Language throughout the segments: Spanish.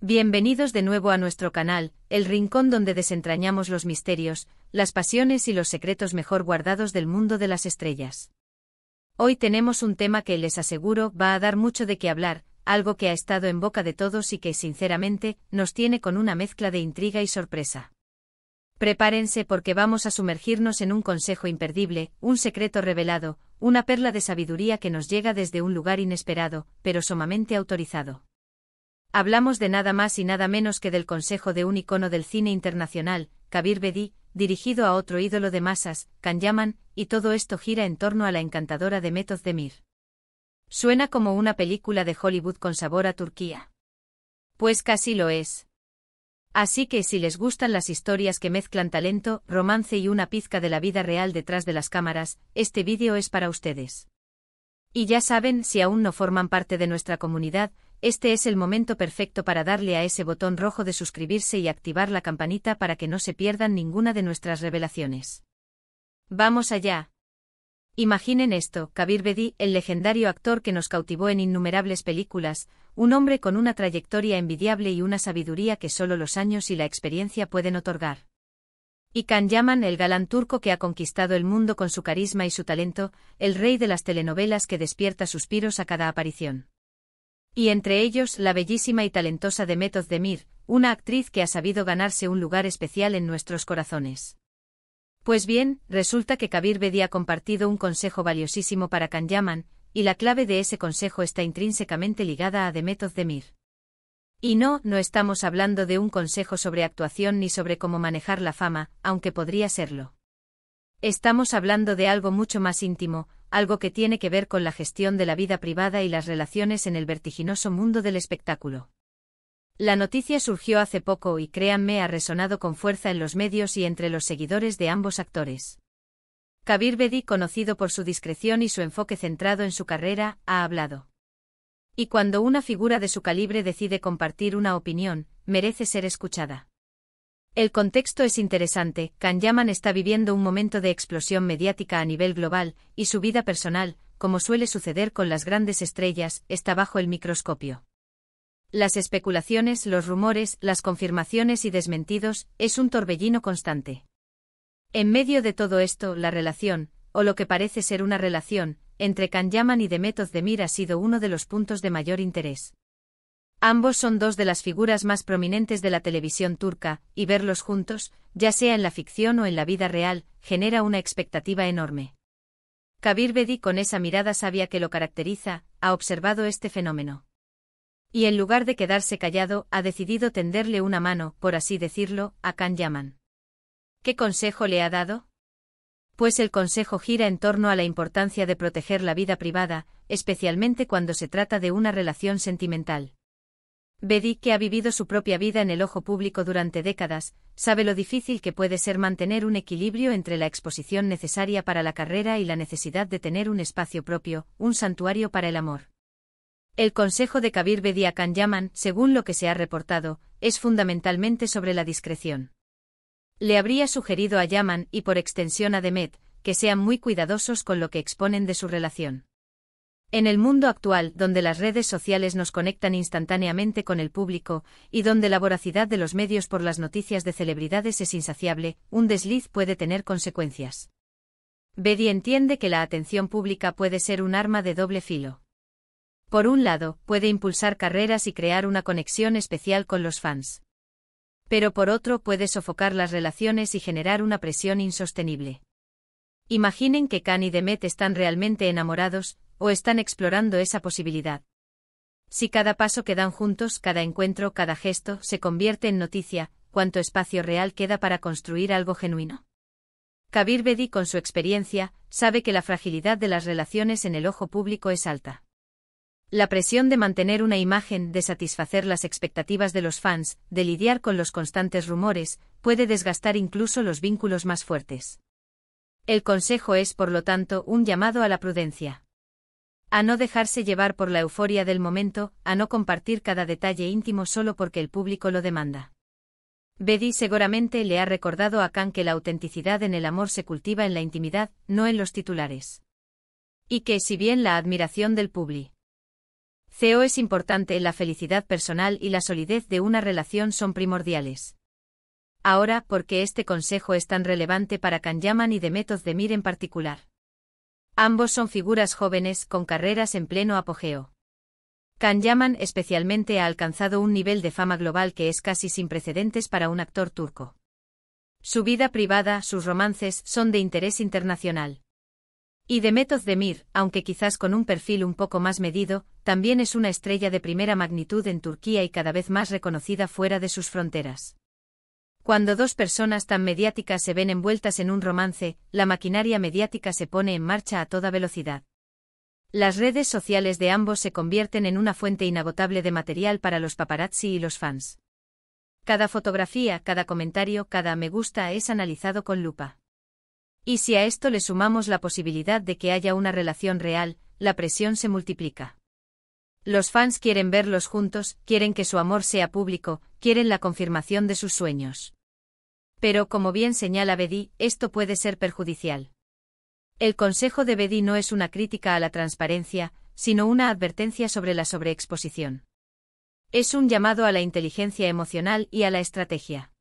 Bienvenidos de nuevo a nuestro canal, el rincón donde desentrañamos los misterios, las pasiones y los secretos mejor guardados del mundo de las estrellas. Hoy tenemos un tema que les aseguro va a dar mucho de qué hablar, algo que ha estado en boca de todos y que, sinceramente, nos tiene con una mezcla de intriga y sorpresa. Prepárense porque vamos a sumergirnos en un consejo imperdible, un secreto revelado, una perla de sabiduría que nos llega desde un lugar inesperado, pero sumamente autorizado. Hablamos de nada más y nada menos que del consejo de un icono del cine internacional, Kabir Bedi, dirigido a otro ídolo de masas, Can Yaman, y todo esto gira en torno a la encantadora Demet Özdemir. Suena como una película de Hollywood con sabor a Turquía. Pues casi lo es. Así que si les gustan las historias que mezclan talento, romance y una pizca de la vida real detrás de las cámaras, este vídeo es para ustedes. Y ya saben, si aún no forman parte de nuestra comunidad, este es el momento perfecto para darle a ese botón rojo de suscribirse y activar la campanita para que no se pierdan ninguna de nuestras revelaciones. ¡Vamos allá! Imaginen esto, Kabir Bedi, el legendario actor que nos cautivó en innumerables películas, un hombre con una trayectoria envidiable y una sabiduría que solo los años y la experiencia pueden otorgar. Y Can Yaman, el galán turco que ha conquistado el mundo con su carisma y su talento, el rey de las telenovelas que despierta suspiros a cada aparición. Y entre ellos, la bellísima y talentosa Demet Özdemir, una actriz que ha sabido ganarse un lugar especial en nuestros corazones. Pues bien, resulta que Kabir Bedi ha compartido un consejo valiosísimo para Can Yaman, y la clave de ese consejo está intrínsecamente ligada a Demet Özdemir. Y no estamos hablando de un consejo sobre actuación ni sobre cómo manejar la fama, aunque podría serlo. Estamos hablando de algo mucho más íntimo, algo que tiene que ver con la gestión de la vida privada y las relaciones en el vertiginoso mundo del espectáculo. La noticia surgió hace poco y créanme ha resonado con fuerza en los medios y entre los seguidores de ambos actores. Kabir Bedi, conocido por su discreción y su enfoque centrado en su carrera, ha hablado. Y cuando una figura de su calibre decide compartir una opinión, merece ser escuchada. El contexto es interesante, Can Yaman está viviendo un momento de explosión mediática a nivel global, y su vida personal, como suele suceder con las grandes estrellas, está bajo el microscopio. Las especulaciones, los rumores, las confirmaciones y desmentidos, es un torbellino constante. En medio de todo esto, la relación, o lo que parece ser una relación, entre Can Yaman y Demet Özdemir ha sido uno de los puntos de mayor interés. Ambos son dos de las figuras más prominentes de la televisión turca, y verlos juntos, ya sea en la ficción o en la vida real, genera una expectativa enorme. Kabir Bedi, con esa mirada sabia que lo caracteriza, ha observado este fenómeno. Y en lugar de quedarse callado, ha decidido tenderle una mano, por así decirlo, a Can Yaman. ¿Qué consejo le ha dado? Pues el consejo gira en torno a la importancia de proteger la vida privada, especialmente cuando se trata de una relación sentimental. Bedi, que ha vivido su propia vida en el ojo público durante décadas, sabe lo difícil que puede ser mantener un equilibrio entre la exposición necesaria para la carrera y la necesidad de tener un espacio propio, un santuario para el amor. El consejo de Kabir Bedi a Can Yaman, según lo que se ha reportado, es fundamentalmente sobre la discreción. Le habría sugerido a Yaman, y por extensión a Demet, que sean muy cuidadosos con lo que exponen de su relación. En el mundo actual, donde las redes sociales nos conectan instantáneamente con el público, y donde la voracidad de los medios por las noticias de celebridades es insaciable, un desliz puede tener consecuencias. Bedi entiende que la atención pública puede ser un arma de doble filo. Por un lado, puede impulsar carreras y crear una conexión especial con los fans. Pero por otro puede sofocar las relaciones y generar una presión insostenible. Imaginen que Can y Demet están realmente enamorados, o están explorando esa posibilidad. Si cada paso que dan juntos, cada encuentro, cada gesto, se convierte en noticia, ¿cuánto espacio real queda para construir algo genuino? Kabir Bedi, con su experiencia, sabe que la fragilidad de las relaciones en el ojo público es alta. La presión de mantener una imagen, de satisfacer las expectativas de los fans, de lidiar con los constantes rumores, puede desgastar incluso los vínculos más fuertes. El consejo es, por lo tanto, un llamado a la prudencia. A no dejarse llevar por la euforia del momento, a no compartir cada detalle íntimo solo porque el público lo demanda. Bedi seguramente le ha recordado a Can que la autenticidad en el amor se cultiva en la intimidad, no en los titulares. Y que, si bien la admiración del público CEO es importante, la felicidad personal y la solidez de una relación son primordiales. Ahora, ¿por qué este consejo es tan relevante para Can Yaman y Demet Özdemir en particular? Ambos son figuras jóvenes con carreras en pleno apogeo. Can Yaman especialmente ha alcanzado un nivel de fama global que es casi sin precedentes para un actor turco. Su vida privada, sus romances, son de interés internacional. Y Demet Özdemir, aunque quizás con un perfil un poco más medido, también es una estrella de primera magnitud en Turquía y cada vez más reconocida fuera de sus fronteras. Cuando dos personas tan mediáticas se ven envueltas en un romance, la maquinaria mediática se pone en marcha a toda velocidad. Las redes sociales de ambos se convierten en una fuente inagotable de material para los paparazzi y los fans. Cada fotografía, cada comentario, cada me gusta es analizado con lupa. Y si a esto le sumamos la posibilidad de que haya una relación real, la presión se multiplica. Los fans quieren verlos juntos, quieren que su amor sea público, quieren la confirmación de sus sueños. Pero como bien señala Bedi, esto puede ser perjudicial. El consejo de Bedi no es una crítica a la transparencia, sino una advertencia sobre la sobreexposición. Es un llamado a la inteligencia emocional y a la estrategia.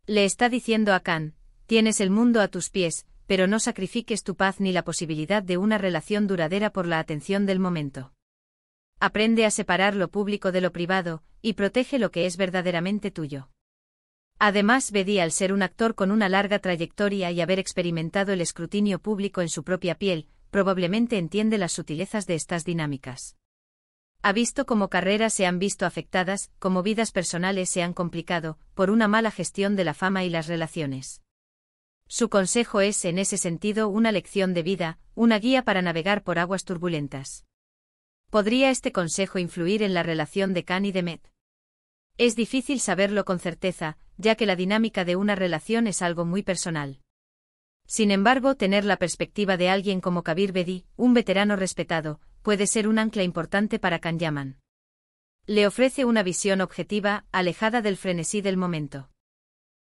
Le está diciendo a Can: tienes el mundo a tus pies, pero no sacrifiques tu paz ni la posibilidad de una relación duradera por la atención del momento. Aprende a separar lo público de lo privado, y protege lo que es verdaderamente tuyo. Además, Bedi, al ser un actor con una larga trayectoria y haber experimentado el escrutinio público en su propia piel, probablemente entiende las sutilezas de estas dinámicas. Ha visto cómo carreras se han visto afectadas, cómo vidas personales se han complicado, por una mala gestión de la fama y las relaciones. Su consejo es, en ese sentido, una lección de vida, una guía para navegar por aguas turbulentas. ¿Podría este consejo influir en la relación de Can y Demet? Es difícil saberlo con certeza, ya que la dinámica de una relación es algo muy personal. Sin embargo, tener la perspectiva de alguien como Kabir Bedi, un veterano respetado, puede ser un ancla importante para Can Yaman. Le ofrece una visión objetiva, alejada del frenesí del momento.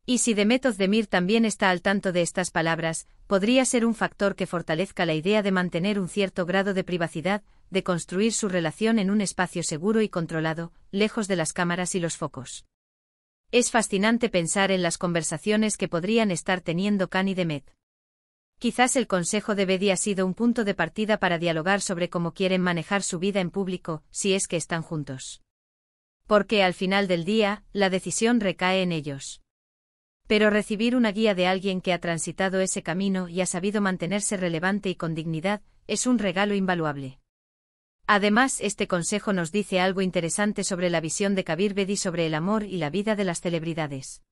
Y si Demet Özdemir también está al tanto de estas palabras, podría ser un factor que fortalezca la idea de mantener un cierto grado de privacidad, de construir su relación en un espacio seguro y controlado, lejos de las cámaras y los focos. Es fascinante pensar en las conversaciones que podrían estar teniendo Can y Demet. Quizás el consejo de Bedi ha sido un punto de partida para dialogar sobre cómo quieren manejar su vida en público, si es que están juntos. Porque al final del día, la decisión recae en ellos. Pero recibir una guía de alguien que ha transitado ese camino y ha sabido mantenerse relevante y con dignidad, es un regalo invaluable. Además, este consejo nos dice algo interesante sobre la visión de Kabir Bedi sobre el amor y la vida de las celebridades.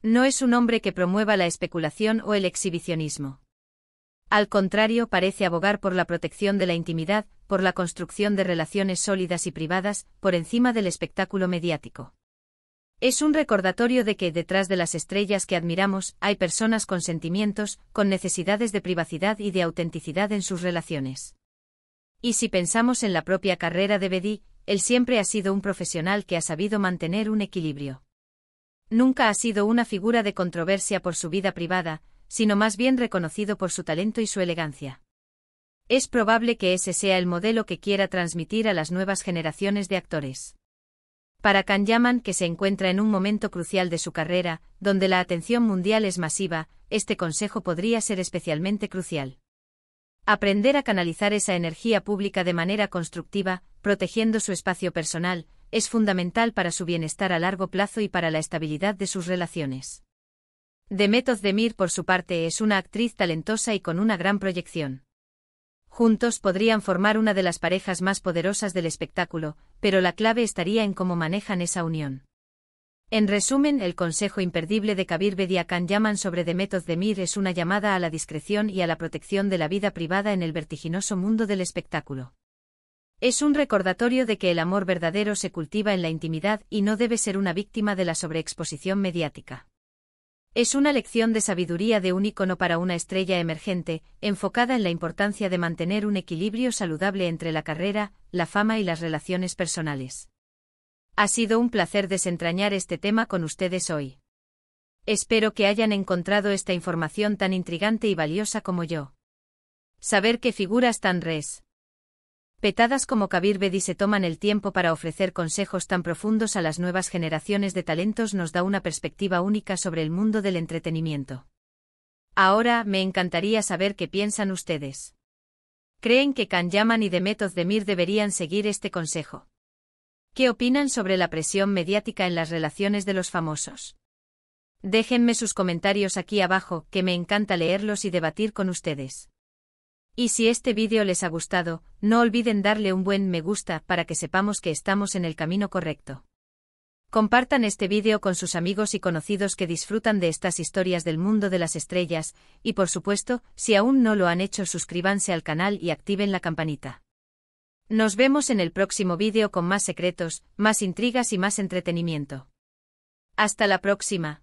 No es un hombre que promueva la especulación o el exhibicionismo. Al contrario, parece abogar por la protección de la intimidad, por la construcción de relaciones sólidas y privadas, por encima del espectáculo mediático. Es un recordatorio de que, detrás de las estrellas que admiramos, hay personas con sentimientos, con necesidades de privacidad y de autenticidad en sus relaciones. Y si pensamos en la propia carrera de Bedi, él siempre ha sido un profesional que ha sabido mantener un equilibrio. Nunca ha sido una figura de controversia por su vida privada, sino más bien reconocido por su talento y su elegancia. Es probable que ese sea el modelo que quiera transmitir a las nuevas generaciones de actores. Para Can Yaman, que se encuentra en un momento crucial de su carrera, donde la atención mundial es masiva, este consejo podría ser especialmente crucial. Aprender a canalizar esa energía pública de manera constructiva, protegiendo su espacio personal, es fundamental para su bienestar a largo plazo y para la estabilidad de sus relaciones. Demet Özdemir, por su parte, es una actriz talentosa y con una gran proyección. Juntos podrían formar una de las parejas más poderosas del espectáculo, pero la clave estaría en cómo manejan esa unión. En resumen, el consejo imperdible de Kabir Bedi a Can Yaman sobre Demet Özdemir es una llamada a la discreción y a la protección de la vida privada en el vertiginoso mundo del espectáculo. Es un recordatorio de que el amor verdadero se cultiva en la intimidad y no debe ser una víctima de la sobreexposición mediática. Es una lección de sabiduría de un ícono para una estrella emergente, enfocada en la importancia de mantener un equilibrio saludable entre la carrera, la fama y las relaciones personales. Ha sido un placer desentrañar este tema con ustedes hoy. Espero que hayan encontrado esta información tan intrigante y valiosa como yo. Saber qué figuras tan Petadas como Kabir Bedi se toman el tiempo para ofrecer consejos tan profundos a las nuevas generaciones de talentos nos da una perspectiva única sobre el mundo del entretenimiento. Ahora, me encantaría saber qué piensan ustedes. ¿Creen que Can Yaman y Demet Özdemir deberían seguir este consejo? ¿Qué opinan sobre la presión mediática en las relaciones de los famosos? Déjenme sus comentarios aquí abajo, que me encanta leerlos y debatir con ustedes. Y si este vídeo les ha gustado, no olviden darle un buen me gusta para que sepamos que estamos en el camino correcto. Compartan este vídeo con sus amigos y conocidos que disfrutan de estas historias del mundo de las estrellas, y por supuesto, si aún no lo han hecho, suscríbanse al canal y activen la campanita. Nos vemos en el próximo vídeo con más secretos, más intrigas y más entretenimiento. Hasta la próxima.